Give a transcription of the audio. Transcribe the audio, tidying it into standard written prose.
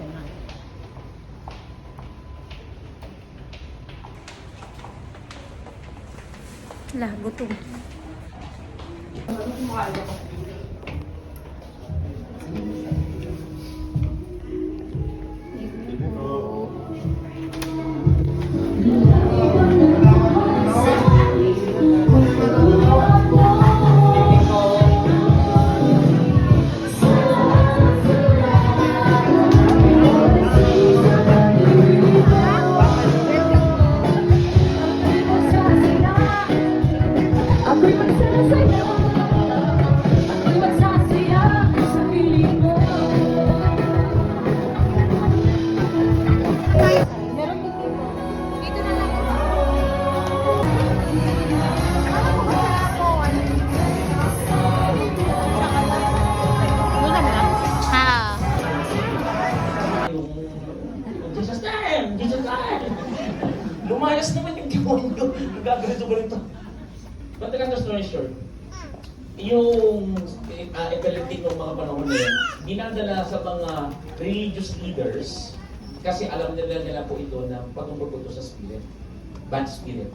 National. Lah, gutom. Lumayas naman yung demonyo. Nagaganito-ganito. But the long story short, yung epileptic ng mga panahon na yun, dinadala sa mga religious leaders kasi alam nila po ito na patungkol po ito sa spirit. Bad spirit.